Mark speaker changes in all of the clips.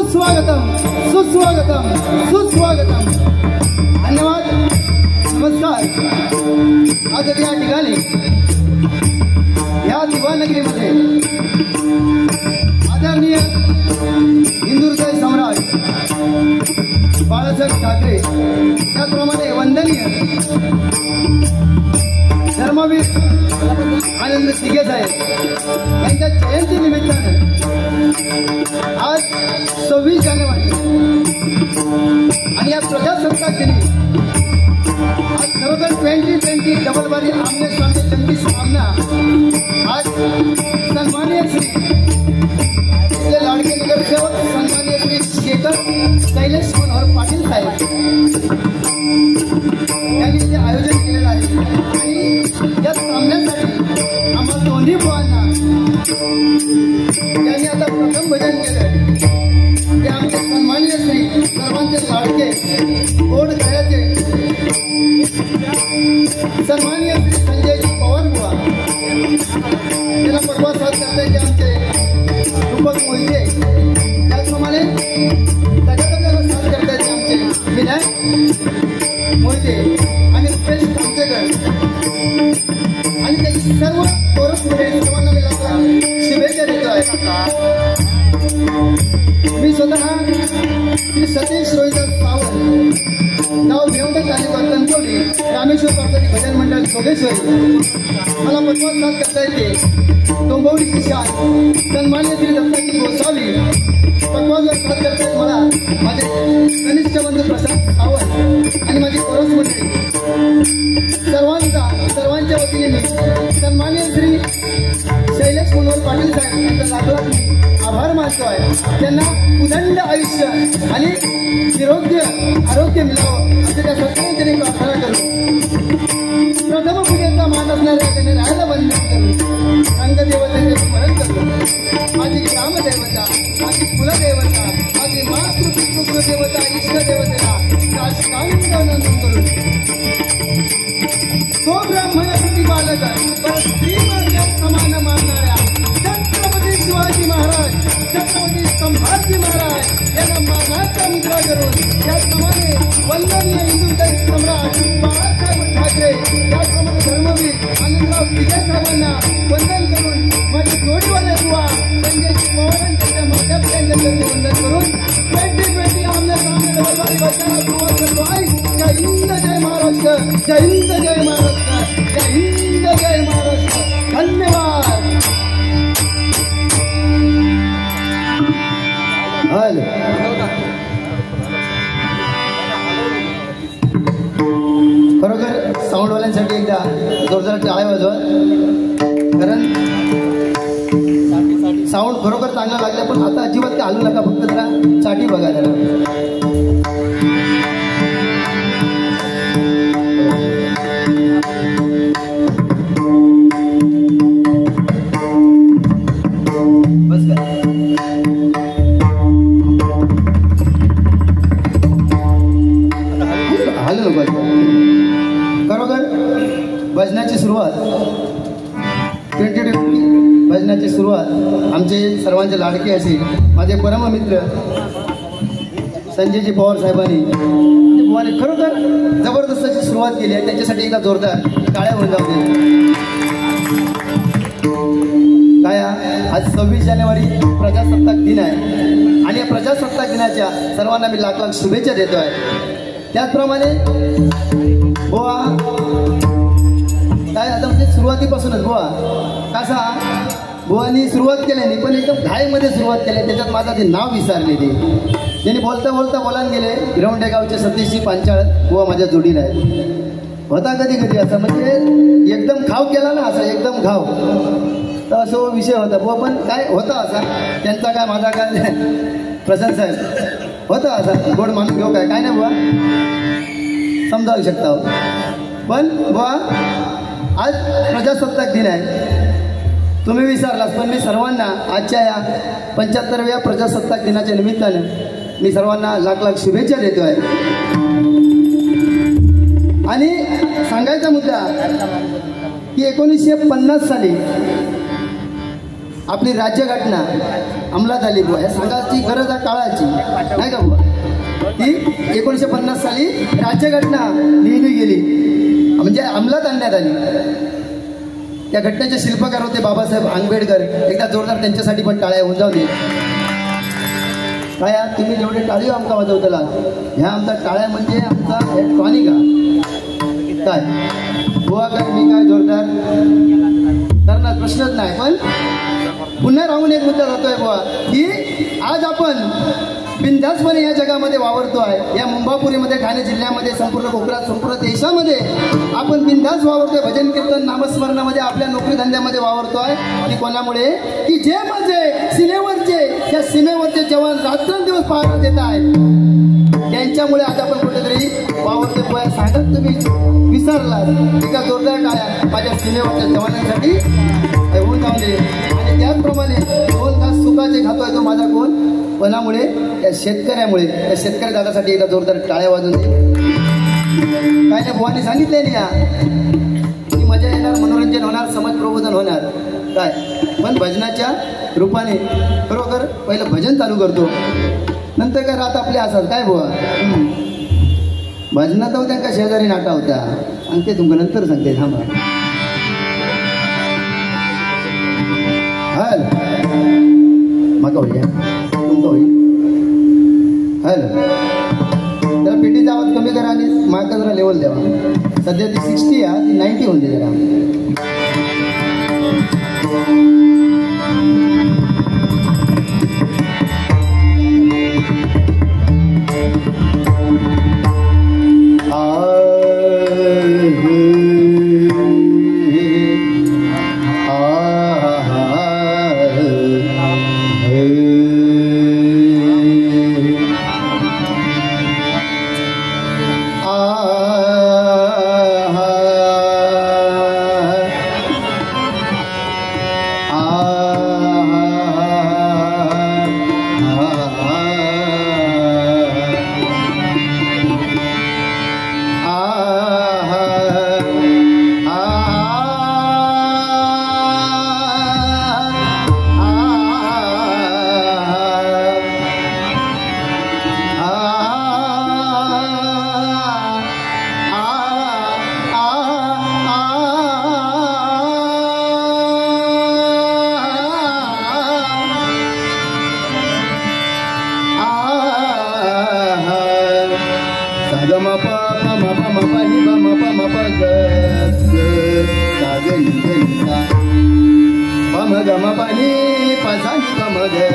Speaker 1: सुस्वागतम सुस्वागतम सुस्वागतम. धन्यवाद. नमस्कार. आज या ठिकाणी या दिवानगरीमध्ये आदरणीय हिंदुहृदय सम्राट बाळासाहेब ठाकरे, त्याचप्रमाणे वंदनीय धर्मवीर आनंद तिघे साहेब यांच्या जयंती निमित्तानं आज 26 जानेवारी आणि या प्रजासत्ताक दिनी आज खरोखर 2020 डबल बारी आमने सामने जंगी सामना आज सन्माननीय श्री लाडके नगरसेवक सन्माननीय श्री शेखर कैलास मनोहर पाटील साहेब यांनी ते आयोजन केलेलं आहे. आणि या सामन्यासाठी आम्हा दोन्ही बुवांना त्यांनी आता प्रथम भजन केलं ते आमचे सन्माननीय श्री सर्वांचे लाडके गोड खेळाचे सन्माननीय श्री संजयजी पवार बुवा, त्यांना परवा साथ करते ते आमचे रूपक मोहिते, त्याचप्रमाणे त्याच्याकडे साथ करते ते आमचे विनायक मोहिते आणि रुपेश कामतेकर आणि त्याची सर्व कोरस पुढे सर्वांना मी शुभेच्छा देतो आहे. मी स्वतः श्री सतीश रोहिदास सावंत, गाव भेवडे तालुका कणकवली, रामेश्वर पार्वती भजन मंडळ जोगेश्वरी. मला पटवास साथ करता येते डोंबिवलीची शान सन्मान्य श्री दत्ताजी गोसावी. पटवासवर साथ करता मला माझे कनिष्ठ बंधू प्रसाद सावंत आणि माझी कोरस मंडळी सर्वांच्या वतीने मी सन्माननीय श्री शैलेश मनोहर पाटील साहेब यांचा लाखलाख आभार मानतो आहे. त्यांना उदंड आयुष्य आणि निरोग्य आरोग्य मिळावं असे त्या सत्याने प्रार्थना करू. प्रथम पूजेचा मान असणाऱ्या त्याने राहायला बंद करू. रंगदेवतेचे स्मरण करतो. माझी ग्रामदेवता, माझी कुलदेवता, माझी मातृपितृदेवता, इष्टदेवतेला साष्टांग करू. तो ब्राह्मण प्रतिपालक पण श्रीमंत समान मानणाऱ्या छत्रपती शिवाजी महाराज, छत्रपती संभाजी महाराज यांना मानाचा मुद्रा करून त्याचप्रमाणे वंदनीय हिंदुस्थानी सम्राट बाळासाहेब ठाकरे, त्याचप्रमाणे धर्मवीर आनंदराव पिगे साहेबांना वंदन करून माझे जोडीवाले बुवा म्हणजे पवारांच्या माध्यमातून वंदन करून 2020 आमने सामने डबलबारी बचाना सुरुवात करतो आहे. जय हिंद, जय महाराष्ट्र, जय हिंद, जय महाराष्ट्र, जय हिंद, जय महाराष्ट्र. धन्यवाद. खरोखर साऊंडवाल्यांसाठी एकदा जोरदार टाळ्या वाजवा, कारण साऊंड खरोखर चांगला लागला. पण आता अजिबात काय हलू नका, फक्त जरा साठी बघा जरा. भजनाची सुरुवात भजनाची सुरुवात आमचे सर्वांचे लाडके असे माझे परममित्र संजयजी पवार साहेबांनी खरोखर जबरदस्त अशी सुरुवात केली आहे. त्यांच्यासाठी एकदा जोरदार टाळ्या वाजवते. काय आज 26 जानेवारी प्रजासत्ताक दिन आहे आणि या प्रजासत्ताक दिनाच्या सर्वांना मी लाख लाख शुभेच्छा देतो आहे. त्याचप्रमाणे बुवा काय आता म्हणजे सुरुवातीपासूनच बुवा कसा बुवानी सुरुवात केल्याने पण एकदम घाईमध्ये सुरुवात केली. त्याच्यात माझं ते नाव विसरले ते त्यांनी बोलता बोलायला गेले. गिरवंडे गावचे सतीशजी पांचाळ बुवा माझ्या जोडीला आहे. होता कधी कधी असं म्हणजे एकदम घाव केला ना, असा एकदम घाव तर असं विषय होता बुवा. पण काय होता असा त्यांचा काय माझा काय प्रशांत साहेब होता असा गोड माणूस घेऊ काय नाही बुवा समजावू शकता. पण बुवा आज प्रजासत्ताक दिन आहे, तुम्ही विसरलात पण मी सर्वांना आजच्या या 75व्या प्रजासत्ताक दिनाच्या निमित्तानं मी सर्वांना लाख लाख शुभेच्छा देतो आहे. आणि सांगायचा मुद्दा की 1950 साली आपली राज्यघटना अंमलात आली बुवा. या सांगायची गरज आहे काळाची नाही का बुवा. ती 1950 साली राज्यघटना लिहिली गेली म्हणजे अंमलात आणण्यात आली. त्या घटनेचे शिल्पकार होते बाबासाहेब आंबेडकर. एकदा जोरदार त्यांच्यासाठी पण टाळ्या होऊन जाऊ दे. काय तुम्ही जेवढे टाळी आमका वाजवतला ह्या आमचा टाळ्या म्हणजे आमचा टॉनिक काय बुवा काय मी काय जोरदार करणार प्रश्नच नाही. पण पुन्हा राहून एक मुद्दा जातोय बुवा की आज आपण बिनधास्तपणे या जगामध्ये वावरतो आहे. या मुंबापुरीमध्ये ठाणे जिल्ह्यामध्ये संपूर्ण कोकणात संपूर्ण देशामध्ये आपण बिनधास्त वावरतोय. भजन कीर्तन नामस्मरणामध्ये आपल्या नोकरी धंद्यामध्ये वावरतोय. की कोणामुळे की जे माझे सीमेवरचे जवान रात्रंदिवस पहारा देत आहेत त्यांच्यामुळे आज आपण कुठेतरी वावरतोय. सांगत तुम्ही विसरलात एका जोरदार टाळ्या माझ्या सीमेवरच्या जवानांसाठी होऊन जाऊ दे. आणि त्याचप्रमाणे 2 तास सुखाचे खातोय तो माझा कोण कोणामुळे त्या शेतकऱ्यामुळे. त्या शेतकरी दादासाठी एकदा जोरदार टाळ्या वाजवून दे. काय नाही बुवानी सांगितले नाही या की मजा येणार, मनोरंजन होणार, समाज प्रबोधन होणार काय. पण भजनाच्या रूपाने खरोखर पहिलं भजन चालू करतो नंतर काय रात आपले असतात काय बुवा. भजनात होत्या का शेजारी नाटा होत्या आणि ते तुमचं नंतर सांगते थांबा. हॅलो माका होईल तुमचं होईल. हॅलो जरा पेटीचा आवाज कमी करा आणि माका जरा लेवल द्यावा. सध्या ती 60 आहे ती 90 होऊन दे जरा. pa ma pa ma pa ni ba ma pa ga ga ga ni ga ni sa pa ma ga ma pa ni pa sa ni pa ma ga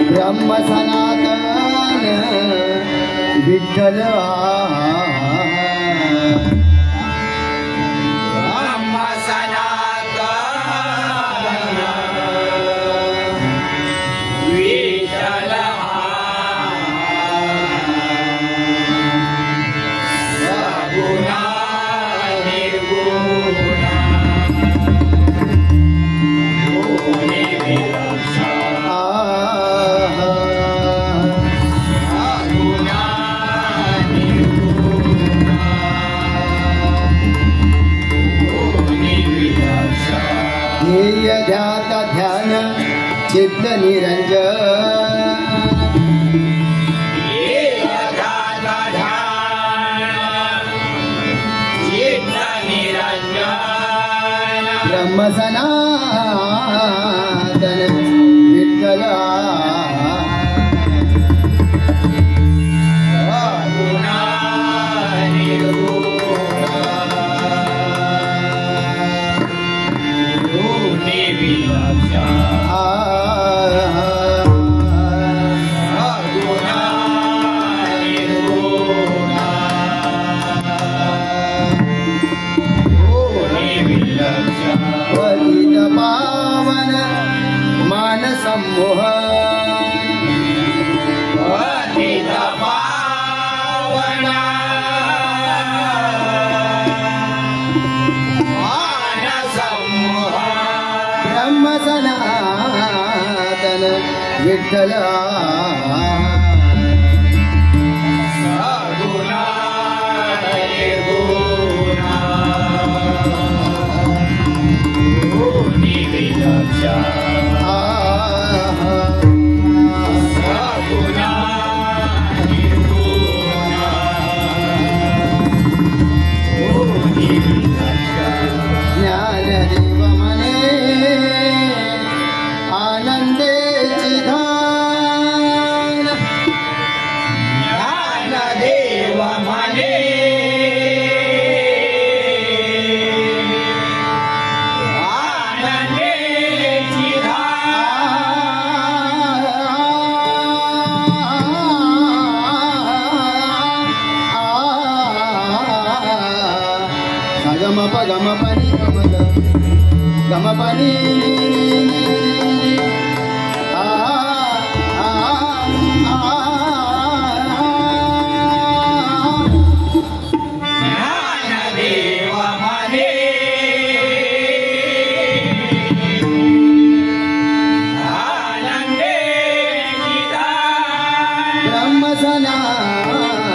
Speaker 1: ब्रह्म सनातन विठ्ठल ब्रह्म सनातन विठ्ठल सगुण निर्गुण ध्याता ध्यान चित्त निरंजन ब्रह्म सनातन विठ्ठल पावन मान सम्मोह पावन मान सम्मोह ब्रह्म सनातन विठ्ठल ज्ञानदेव मने आनंदे चिधान ज्ञानदेव मने gama pani gama pani Deva mane anande kita brahma sanatan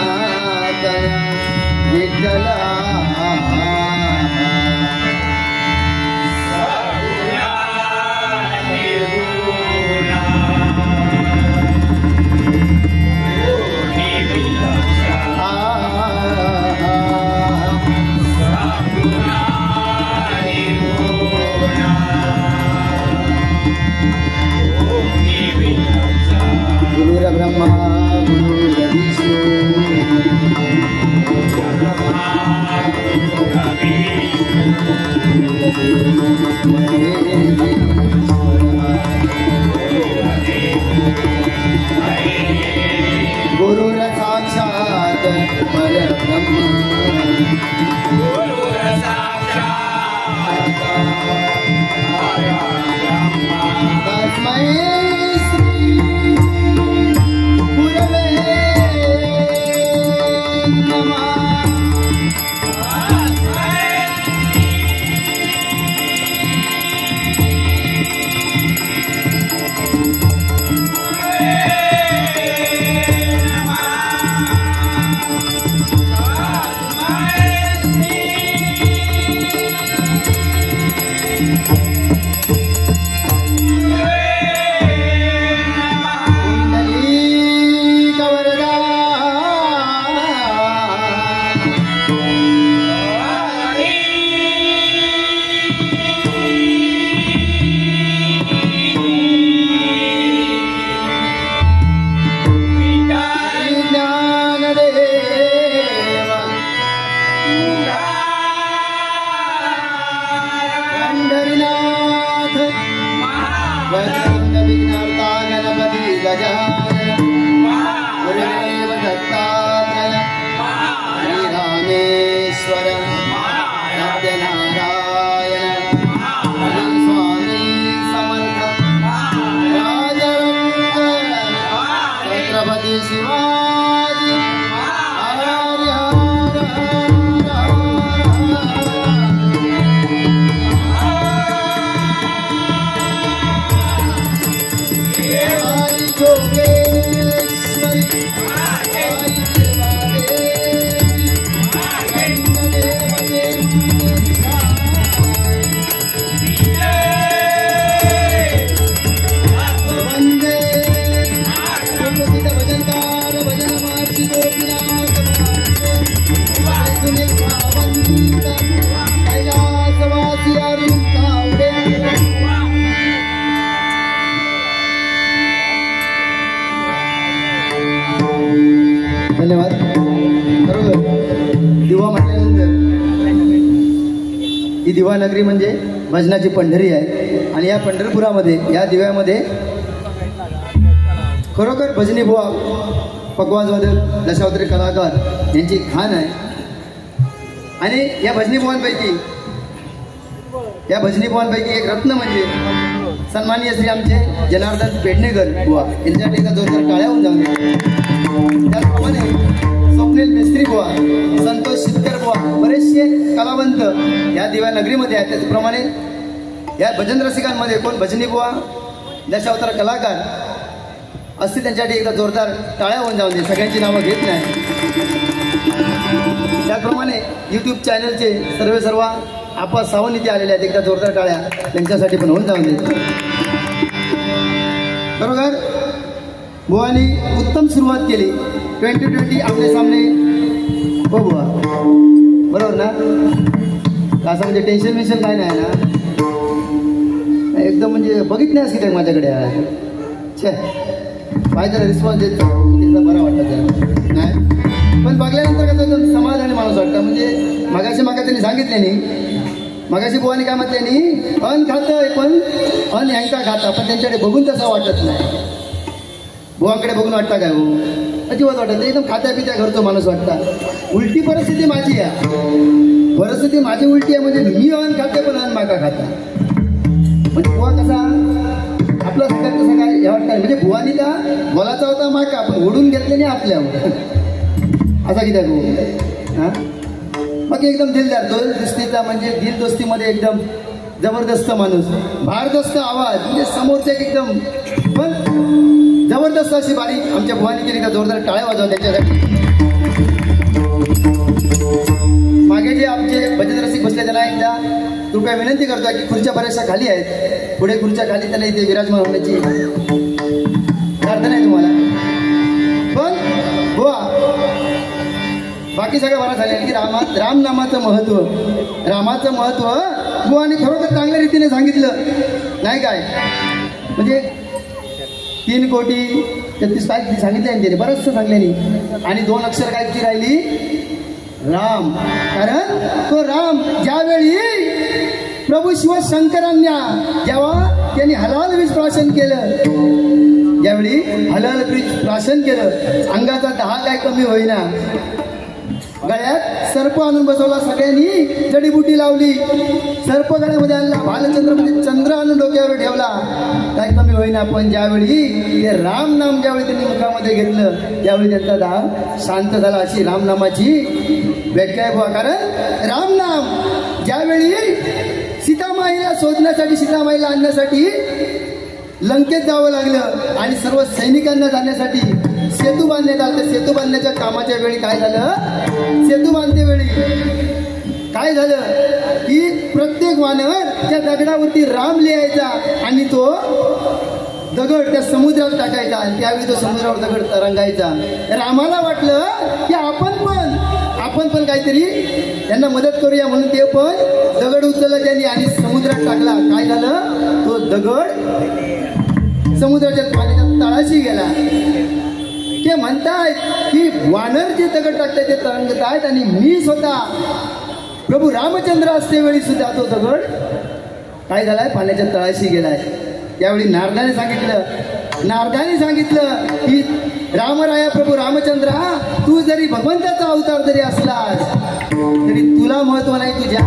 Speaker 1: vittala धन्यवाद. बरोबर दिवा म्हटल्यानंतर ही दिवा नगरी म्हणजे भजनाची पंढरी आहे आणि या पंढरपुरामध्ये या दिव्यामध्ये खरोखर भजनी बुवा पकवाजवादक दशावतारी कलाकार यांची खाण आहे. आणि या भजनी बुवांपैकी एक रत्न म्हणजे सन्माननीय श्री आमचे जनार्दन पेडणेकर बुवा यांच्यासाठी एका जोरदार टाळ्या होऊन जाऊन. त्याचप्रमाणे स्वप्नील मिस्त्री बुवा, संतोष शितकर बुवा, बरेचसे कलावंत या दिव्या नगरीमध्ये आहेत. त्याचप्रमाणे या भजन रसिकांमध्ये कोण भजनी बुवा दशावतार कलाकार असतील त्यांच्यासाठी एकदा जोरदार टाळ्या होऊन जाऊन दे. सगळ्यांची नावं घेत नाही. त्याचप्रमाणे यूट्यूब चॅनलचे सर्व आपा सावंत इथे आलेले आहेत. एकदा जोरदार टाळ्या त्यांच्यासाठी पण होऊन जाऊन दे. बरोबर बुवानी उत्तम सुरुवात केली. 2020 आपले सामने हो बुवा, बरोबर ना. असं म्हणजे टेन्शन काय नाही ना. एकदम म्हणजे बघितलं की काय माझ्याकडे छे पाहिजे रिस्पॉन्स देत तिथं बरा वाटतं जरा नाही. पण बघल्यानंतर कसं एकदम समाधानी माणूस वाटतं. म्हणजे मगाशी त्यांनी सांगितले नाही. मगाशी बुवानी काय म्हटले नाही, अन खातं पण अन ह्यांका खाता, पण त्यांच्याकडे बघून तसं वाटत नाही. बुवाकडे बघून वाटतं काय हो, अजिबात वाटत नाही. एकदम खात्या पित्या घरचो माणूस वाटता. उलटी परिस्थिती माझी आहे. परिस्थिती माझी उलटी आहे म्हणजे मी अन खाते पण अन माका खाता. म्हणजे बुवा कसा आपला सगळ्यात कसं काय हे वाटतं. म्हणजे बुवानी त्या बोलाचा होता माका पण ओढून घेतले नाही आपल्यावर असा किती भाऊ हां. मग एकदम दिलदार दोस्तीचा म्हणजे दिल दोस्तीमध्ये एकदम जबरदस्त माणूस. भारदस्त आवाज म्हणजे समोरच्या एकदम पण जबरदस्त अशी बारी आमच्या बुवानी केली का जोरदार टाळ्या वाजवा त्याच्यासाठी. मागे जे आमचे भजन रसिक बसले त्यांना एकदा कृपया विनंती करतो की खुर्च्या बऱ्याचशा खाली आहेत. पुढे खुर्च्या खाली त्यांना इथे विराजमान होण्याची प्रार्थना आहे तुम्हाला. पण बुवा बाकी सगळं बरं झालं की रामनामाचं महत्त्व बुवानी खरोखर चांगल्या रीतीने सांगितलं नाही काय. म्हणजे 3,33,00,000 काय सांगितले आणि त्याने बरंचसं सांगल्यानी. आणि 2 अक्षर काय ती राहिली राम. कारण तो राम ज्यावेळी प्रभू शिवशंकरांना जेव्हा त्यांनी हलाल बीज प्राशन केलं, ज्यावेळी हलाल बीज प्राशन केलं अंगाचा 10 काय कमी होईना. गळ्यात सर्प आणून बसवला, सगळ्यांनी जडीबुटी लावली, सर्प गळ्यामध्ये आणला, भालचंद्र म्हणजे चंद्र आणून डोक्यावर ठेवला. काय कमी होईना, पण ज्यावेळी ते राम नाम ज्यावेळी त्यांनी मुखामध्ये घेतलं त्यावेळी त्यांचा दाह शांत झाला. अशी रामनामाची व्याख्या आहे बुवा. कारण रामनाम ज्यावेळी सीतामाईला शोधण्यासाठी, सीतामाईला आणण्यासाठी लंकेत जावं लागलं आणि सर्व सैनिकांना जाण्यासाठी सेतू बांधण्यात आला. तर सेतू बांधण्याच्या कामाच्या वेळी काय झालं, सेतू बांधते वेळी काय झालं की प्रत्येक वानर त्या दगडावरती राम लिहायचा आणि तो दगड त्या समुद्रात टाकायचा आणि त्यावेळी तो समुद्रावर दगड तरंगायचा. रामाला वाटलं की आपण पण काहीतरी त्यांना मदत करूया म्हणून ते पण दगड उचलला त्यांनी आणि समुद्रात टाकला. काय झालं, तो दगड समुद्राच्या पाण्याच्या तळाशी गेला. ते म्हणतायत की वानर जे दगड टाकतायत ते तरंगत आहेत आणि मी स्वतः प्रभू रामचंद्र असते वेळी सुद्धा तो दगड काय झालाय, पाण्याच्या तळाशी गेलाय. त्यावेळी नारदाने सांगितलं की रामराया प्रभू रामचंद्रा, तू जरी भगवंताचा अवतार जरी असलास तरी तुला महत्व नाही, तुझ्या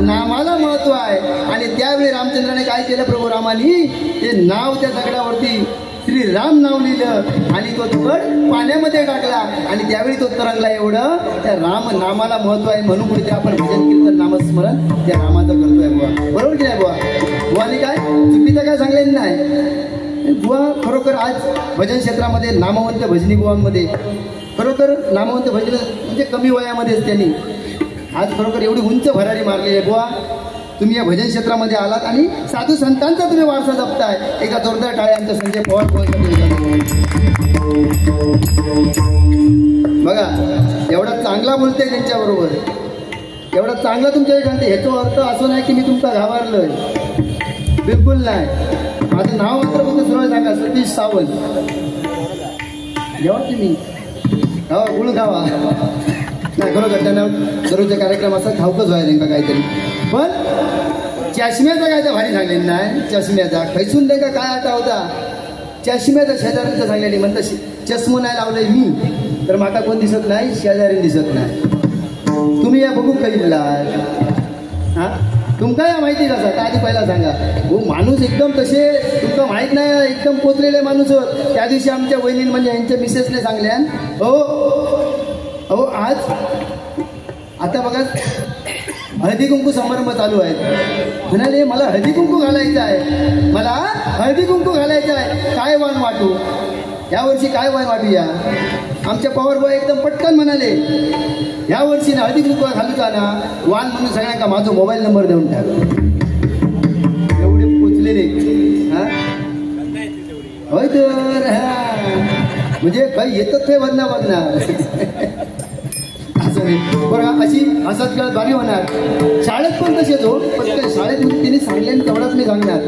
Speaker 1: नामाला महत्व आहे. आणि त्यावेळी रामचंद्राने काय केलं, प्रभू रामानी ते नाव त्या दगडावरती श्रीराम नाव लिहिलं आणि तो दगड पाण्यामध्ये टाकला आणि त्यावेळी तो तरंगला. एवढं त्या राम नामाला महत्व आहे. म्हणून कुठे आपण भजन कीर्तन नामस्मरण त्या रामाचं करतोय बुवा. बरोबर की नाही बुवा? बुवानी काय चुकीचं काय सांगलेलं नाही बुवा. खरोखर आज भजन क्षेत्रामध्ये नामवंत भजनी बुवांमध्ये खरोखर नामवंत भजन म्हणजे कमी वयामध्येच त्यांनी आज खरोखर एवढी उंच भरारी मारलेली आहे बुवा. तुम्ही या भजन क्षेत्रामध्ये आलात आणि साधू संतांचा तुम्ही वारसा जपताय. एका जोरदार टाळ्या आमच्या संजय पवार बघा, एवढा चांगला बोलते त्यांच्याबरोबर, एवढा चांगला तुमच्या सांगते. ह्याचा अर्थ असं नाही की मी तुमचा घाबरलोय, बिलकुल नाही. माझं नाव मात्र फक्त सरळ सांगा, सतीश सावंत. जेव्हा तुम्ही गावा गुळ गावा नाही, खरोखर त्यांना दररोजचा कार्यक्रम असा ठाऊकच व्हायला नेमका काहीतरी. पण चष्म्याचा काय तर भारी सांगलेलं नाही. चष्म्याचा खैसून नाही का काय आता होता, चष्म्याचा शेजाऱ्यांचं सांगलेली म्हणतं चष्मो नाही लावलंय मी तर माका कोण दिसत नाही, शेजारी दिसत नाही. तुम्ही या बघू काही हा तुमका या माहिती कसा तर आधी पहिला सांगा. हो माणूस एकदम तसे तुमका माहीत नाही, एकदम पोचलेले माणूस होत. त्या दिवशी आमच्या वहिनी म्हणजे यांच्या मिसेसने सांगल्या, हो आज आता बघा हळदी कुंकू समारंभ चालू आहेत. म्हणाले मला हळदी कुंकू घालायचं आहे, मला हळदी कुंकू घालायचं आहे. काय वाण वाटू यावर्षी, काय वाण वाटूया? आमच्या पवारबाई एकदम पटकन म्हणाले यावर्षी ना हळदी कुंकू घालूचा ना वाण म्हणून सगळ्यांना माझा मोबाईल नंबर देऊन टाक. एवढे पोचलेले होय तर म्हणजे काही येतच ते बघणार असं नाही बरं. अशी हसत खेळत भारी होणार. शाळेत पण तसेच हो. पण शाळेत त्यांनी सांगले तेवढाच मी सांगणार.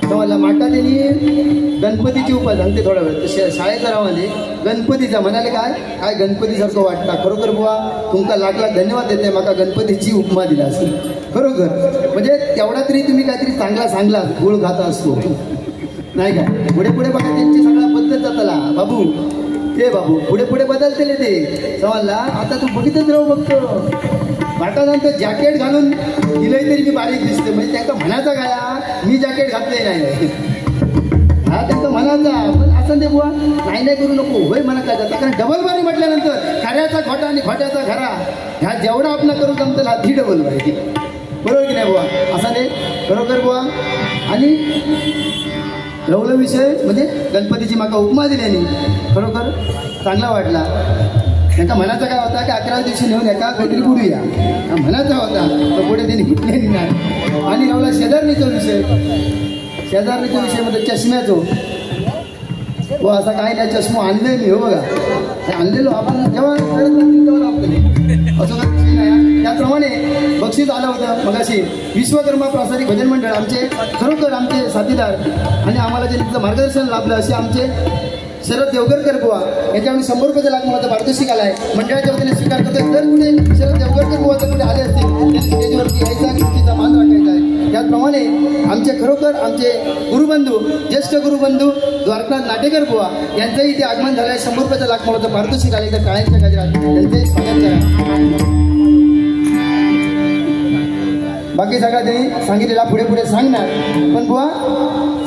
Speaker 1: तुम्हाला माटा त्यांनी गणपतीची उपमा सांगते थोडा वेळ. शाळेचा रावाने गणपतीचा म्हणाले काय काय गणपतीसारखं वाटला. खरोखर बुवा तुमका लाख लाख धन्यवाद देते. माका गणपतीची उपमा दिला असेल खरोखर. म्हणजे तेवढा तरी तुम्ही काहीतरी चांगला सांगला गुळ खाता असतो नाही का. पुढे पुढे बघा त्यांची सगळा पद्धत जातला बाबू ते बाबू पुढे पुढे बदलतेले ते समजला. आता तू बघितच राहू बघतो. माका सांगतो जॅकेट घालून दिलंय तरी मी बारीक दिसते. म्हणजे त्यांना म्हणायचा काय मी जॅकेट घातले नाही हा त्यांचा म्हणायचा. पण असं ते बुवा नाही करू नको होय म्हणत काय जातं. कारण डबल बारी म्हटल्यानंतर खऱ्याचा खोटा आणि खोट्याचा खरा ह्या जेवढा आपला करू जमतं हा ती डबल बारी. बरोबर की नाही बुवा? असं नाही खरोखर बुवा. आणि रवलं विषय म्हणजे गणपतीची माका उपमा दिल्याने खरोखर चांगला वाटला. त्यांचा म्हणायचा काय होता की 11व्या दिवशी नेऊन एका काहीतरी बोलूया म्हणायचा होता. तो पुढे त्यांनी घेतलेली नाही. आणि रवला शेजारणीचा विषय, शेजारणीचा विषय म्हणजे चष्म्याचो हो असा काही नाही. चष्मा आणले मी हो बघा आणलेलो आपण जेव्हा असं काही विषय नाही. त्याप्रमाणे बक्षीस आलं होतं मग अशी विश्वकर्मा प्रासादिक भजन मंडळ आमचे खरोखर आमचे साथीदार आणि आम्हाला जे त्यांचं मार्गदर्शन लाभलं असे आमचे शरद देवगरकर बुवा याच्यावर 100 रुपयाचा लाख माझा पारितोषिक आला आहे. मंडळाच्या वतीने स्वीकार करतोय. जर कुठे शरद देवगरकर बुवा जर कुठे आले असतील स्टेजवरती यायचा गोष्टीचा मान राखायचा आहे. त्याचप्रमाणे आमच्या खरोखर आमचे गुरुबंधू ज्येष्ठ गुरुबंधू द्वारकानाथ नाटेकर बुवा यांचंही इथे आगमन झालं आहे. 100 रुपयाचा लाख मोलाचं पारितोषिक आले तर काळ्यांच्या गजरात त्यांचे स्वागत करा. बाकी सगळ्या त्यांनी सांगितलेला पुढे पुढे सांगणार पण बुवा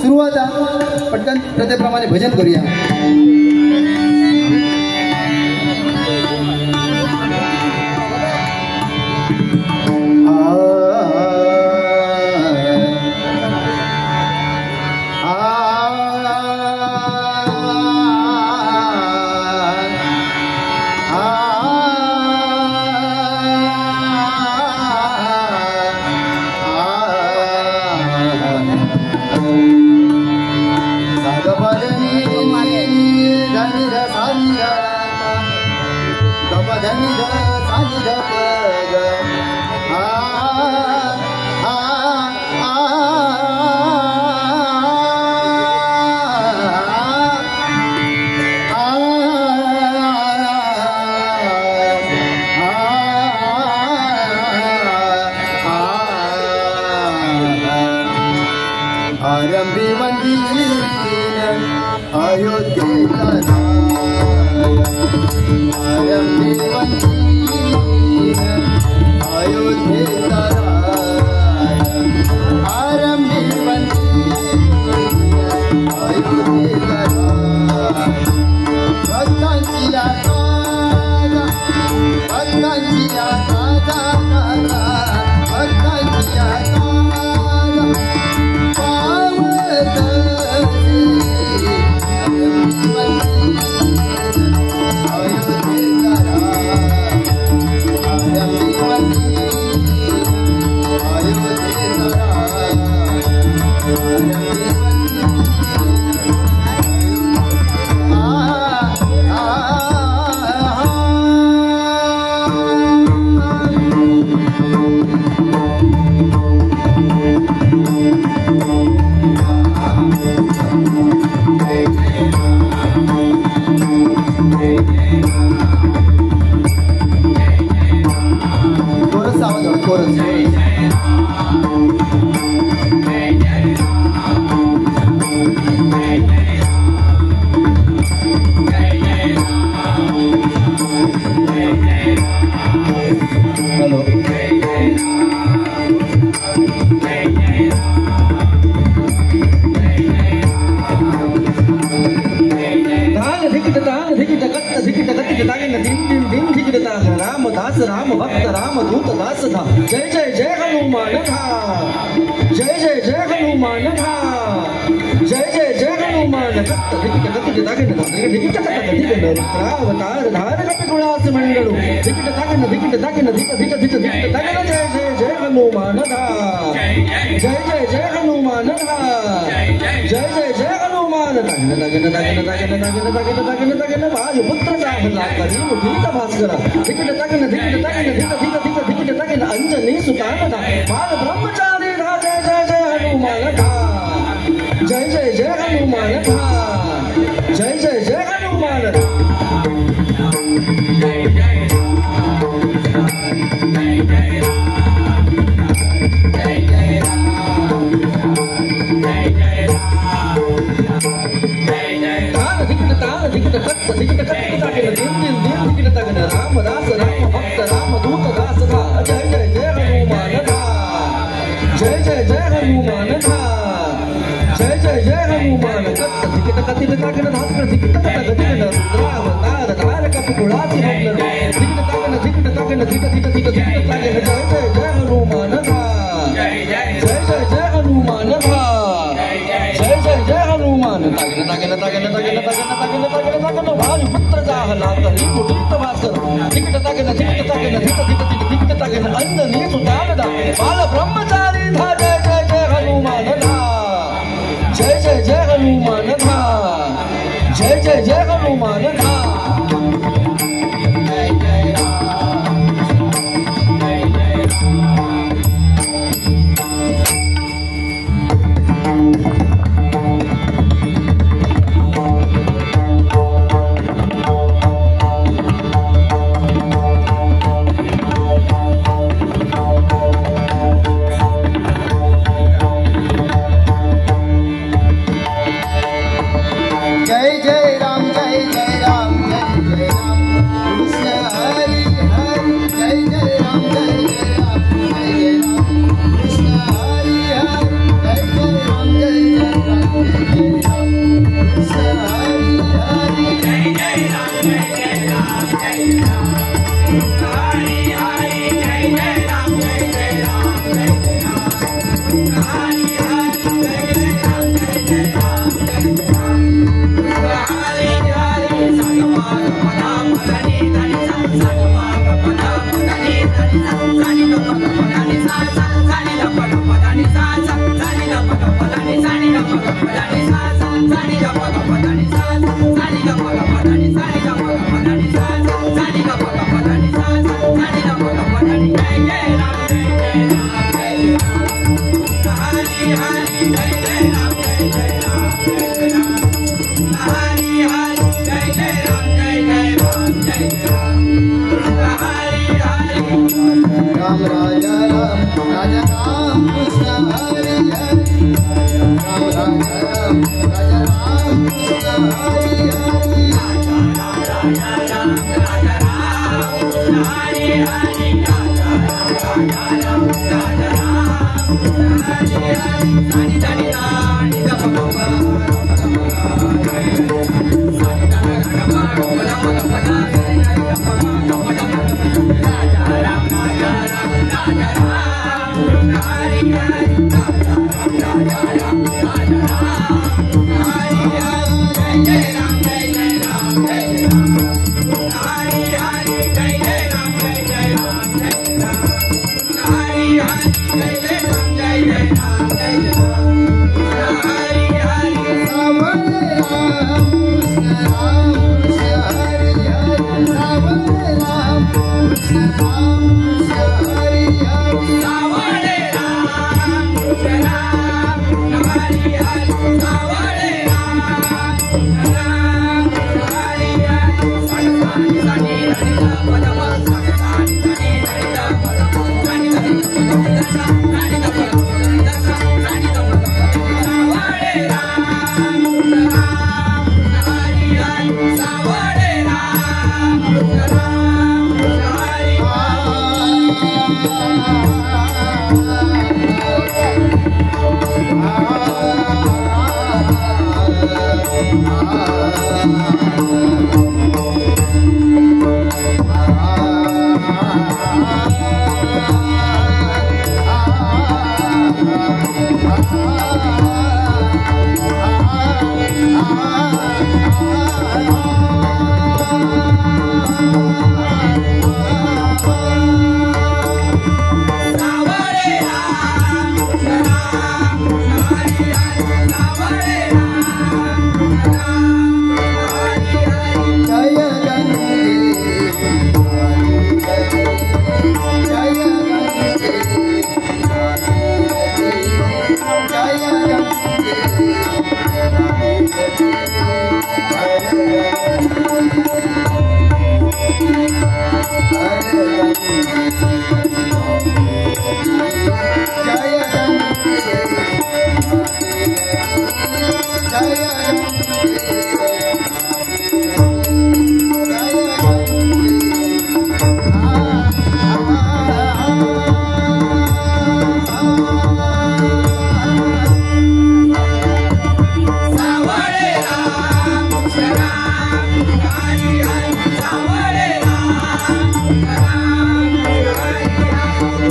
Speaker 1: सुरुवात पटकन प्रत्येप्रमाणे भजन करूया.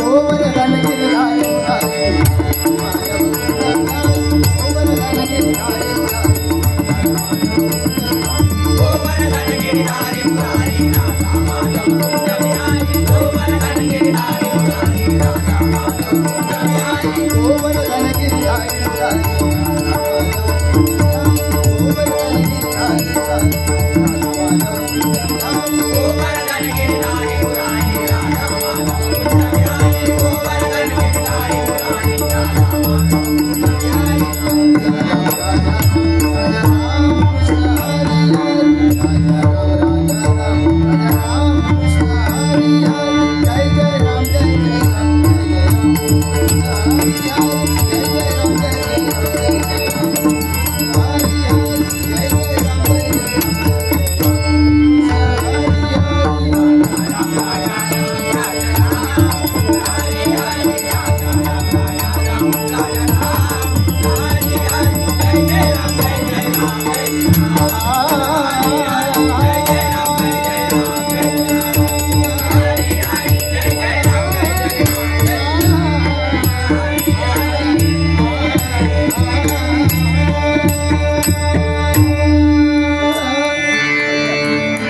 Speaker 1: Over the